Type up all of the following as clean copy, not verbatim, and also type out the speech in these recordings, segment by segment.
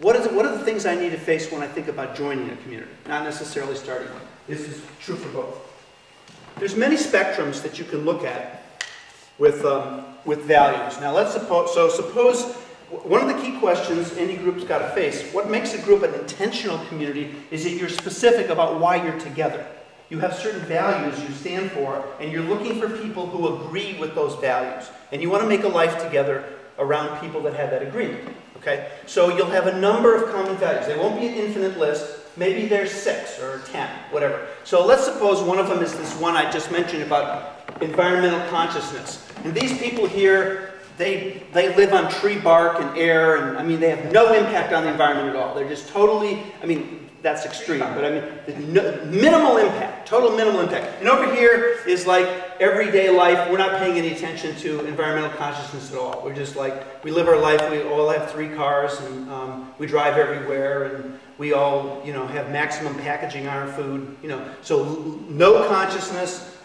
what are the things I need to face when I think about joining a community, not necessarily starting one. This is true for both. There's many spectrums that you can look at with values. Now let's suppose one of the key questions any group's got to face, what makes a group an intentional community is that you're specific about why you're together. You have certain values you stand for, and you're looking for people who agree with those values. And you want to make a life together around people that have that agreement. Okay? So you'll have a number of common values. They won't be an infinite list. Maybe there's 6 or 10, whatever. So let's suppose one of them is this one I just mentioned about environmental consciousness. And these people here, they live on tree bark and air, and I mean, they have no impact on the environment at all. They're just totally, I mean, that's extreme, but I mean, minimal impact, total minimal impact. And over here is like everyday life. We're not paying any attention to environmental consciousness at all. We're just like, we live our life, we all have 3 cars, and we drive everywhere, and we all, you know, have maximum packaging on our food, you know. So no consciousness,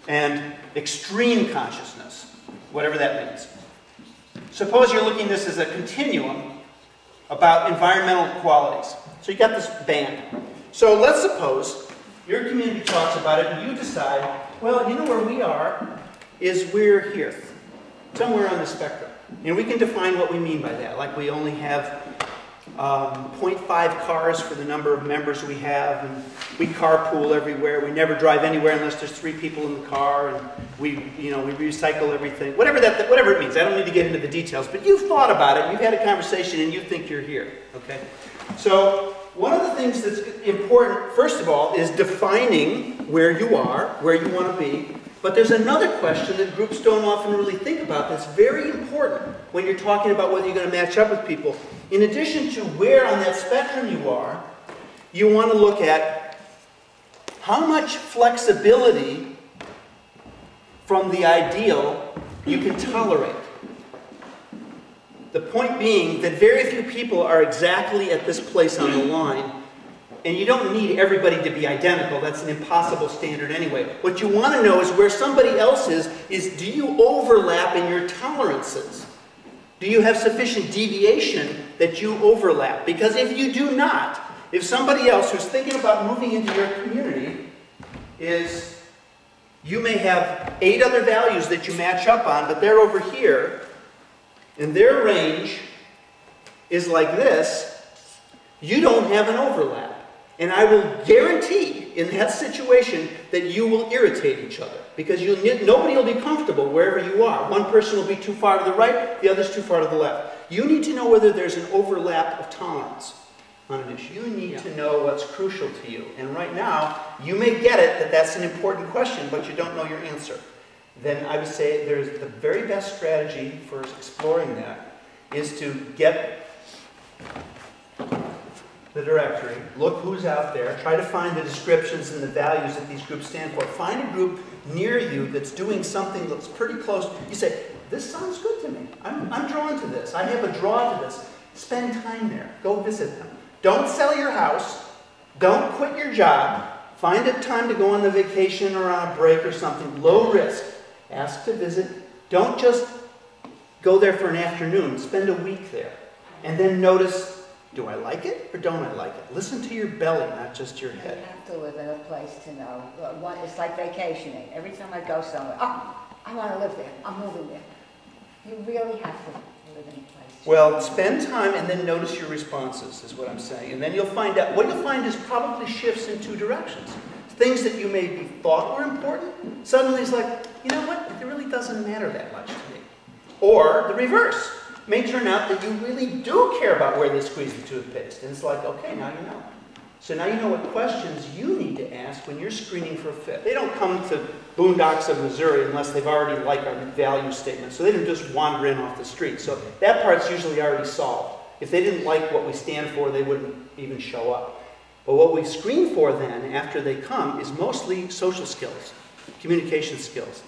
and extreme consciousness, whatever that means. Suppose you're looking at this as a continuum about environmental qualities. So you got this band. So let's suppose your community talks about it and you decide, well, you know where we are is we're here, somewhere on the spectrum. And we can define what we mean by that. Like we only have 0.5 cars for the number of members we have, and we carpool everywhere. We never drive anywhere unless there's 3 people in the car, and we recycle everything. Whatever it means. I don't need to get into the details, but you've thought about it, you've had a conversation, and you think you're here. Okay? So one of the things that's important, first of all, is defining where you are, where you want to be. But there's another question that groups don't often really think about that's very important when you're talking about whether you're going to match up with people. In addition to where on that spectrum you are, you want to look at how much flexibility from the ideal you can tolerate. The point being that very few people are exactly at this place on the line. And you don't need everybody to be identical. That's an impossible standard anyway. What you want to know is where somebody else is do you overlap in your tolerances? Do you have sufficient deviation that you overlap? Because if you do not, if somebody else who's thinking about moving into your community you may have 8 other values that you match up on, but they're over here, and their range is like this, you don't have an overlap. And I will guarantee in that situation that you will irritate each other. Because nobody will be comfortable wherever you are. One person will be too far to the right, the other's too far to the left. You need to know whether there's an overlap of tolerance on an issue. You need to know what's crucial to you. And right now, you may get it that that's an important question, but you don't know your answer. Then I would say there's the very best strategy for exploring that is to get the directory, look who's out there, try to find the descriptions and the values that these groups stand for. Find a group near you that's doing something that's pretty close. You say, this sounds good to me. I'm drawn to this. I have a draw to this. Spend time there. Go visit them. Don't sell your house. Don't quit your job. Find a time to go on the vacation or on a break or something. Low risk. Ask to visit. Don't just go there for an afternoon. Spend a week there. And then notice, do I like it or don't I like it? Listen to your belly, not just your head. You have to live in a place to know. It's like vacationing. Every time I go somewhere, oh, I want to live there. I'm moving there. You really have to live in a place. Well, spend time and then notice your responses, is what I'm saying. And then you'll find out, what you'll find is probably shifts in 2 directions. Things that you maybe thought were important, suddenly it's like, you know what, it really doesn't matter that much to me. Or the reverse. It may turn out that you really do care about where they squeeze the toothpaste. And it's like, okay, now you know. So now you know what questions you need to ask when you're screening for a fit. They don't come to boondocks of Missouri unless they've already liked our value statement. So they don't just wander in off the street. So that part's usually already solved. If they didn't like what we stand for, they wouldn't even show up. But what we screen for then, after they come, is mostly social skills, communication skills,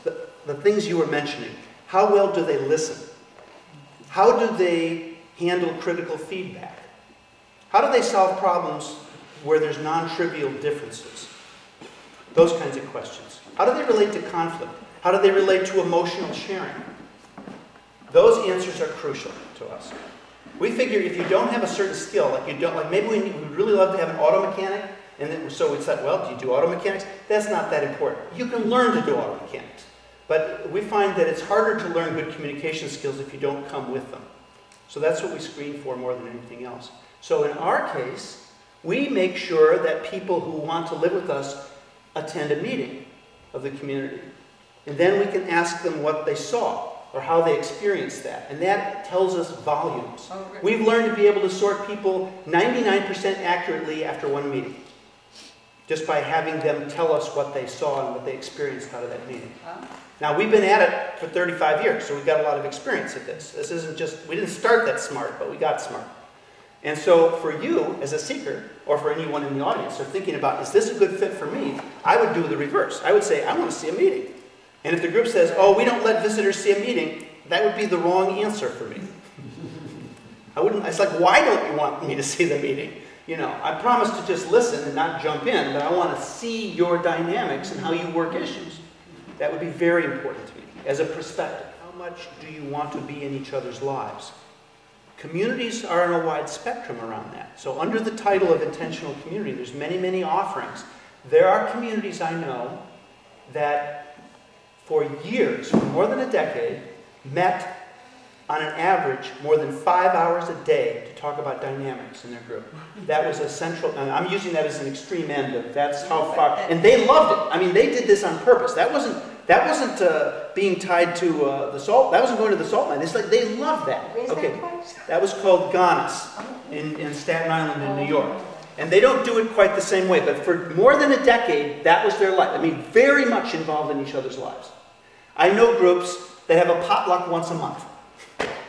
the things you were mentioning. How well do they listen? How do they handle critical feedback? How do they solve problems where there's non-trivial differences? Those kinds of questions. How do they relate to conflict? How do they relate to emotional sharing? Those answers are crucial to us. We figure if you don't have a certain skill, like maybe we would really love to have an auto mechanic, and then, so we said, well, do you do auto mechanics? That's not that important. You can learn to do auto mechanics. But we find that it's harder to learn good communication skills if you don't come with them. So that's what we screen for more than anything else. So in our case, we make sure that people who want to live with us attend a meeting of the community. And then we can ask them what they saw or how they experienced that. And that tells us volumes. We've learned to be able to sort people 99% accurately after one meeting, just by having them tell us what they saw and what they experienced out of that meeting. Now, we've been at it for 35 years, so we've got a lot of experience at this. This isn't just, we didn't start that smart, but we got smart. And so for you, as a seeker, or for anyone in the audience, are thinking about, is this a good fit for me? I would do the reverse. I would say, I want to see a meeting. And if the group says, oh, we don't let visitors see a meeting, that would be the wrong answer for me. It's like, why don't you want me to see the meeting? You know, I promise to just listen and not jump in, but I want to see your dynamics and how you work issues. That would be very important to me as a perspective. How much do you want to be in each other's lives? Communities are in a wide spectrum around that. So under the title of intentional community, there's many, many offerings. There are communities I know that for years, for more than a decade, met on an average more than 5 hours a day to talk about dynamics in their group. That was a central, and I'm using that as an extreme end of that's how far, and they loved it. I mean, they did this on purpose. That wasn't being tied to the salt, that wasn't going to the salt mine. It's like they loved that. Okay, that was called Ghana's in Staten Island in New York. And they don't do it quite the same way, but for more than a decade, that was their life. I mean, very much involved in each other's lives. I know groups that have a potluck once a month,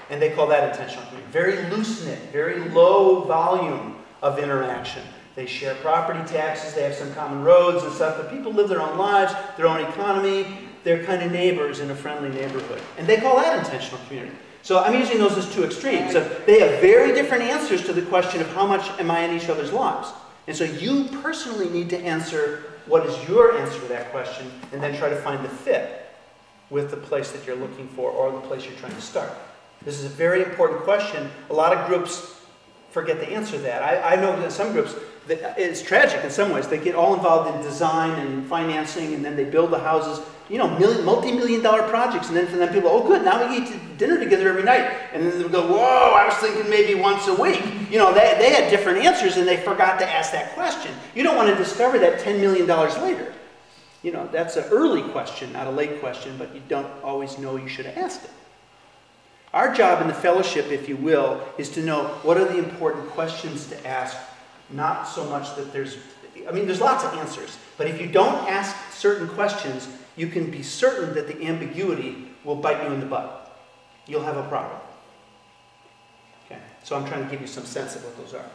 and they call that intentional community. Very loose-knit, very low volume of interaction. They share property taxes, they have some common roads and stuff, but people live their own lives, their own economy, they're kind of neighbors in a friendly neighborhood. And they call that intentional community. So I'm using those as two extremes. So they have very different answers to the question of how much am I in each other's lives. And so you personally need to answer what is your answer to that question, and then try to find the fit with the place that you're looking for or the place you're trying to start. This is a very important question. A lot of groups forget to answer that. I know that some groups, that it's tragic in some ways. They get all involved in design and financing, and then they build the houses, you know, multi-million-dollar projects, and then for them people, oh good, now we eat dinner together every night. And then they go, whoa, I was thinking maybe once a week. You know, they had different answers, and they forgot to ask that question. You don't want to discover that $10 million later. You know, that's an early question, not a late question, but you don't always know you should have asked it. Our job in the fellowship, if you will, is to know what are the important questions to ask, not so much that there's lots of answers, but if you don't ask certain questions, you can be certain that the ambiguity will bite you in the butt. You'll have a problem. Okay, so I'm trying to give you some sense of what those are.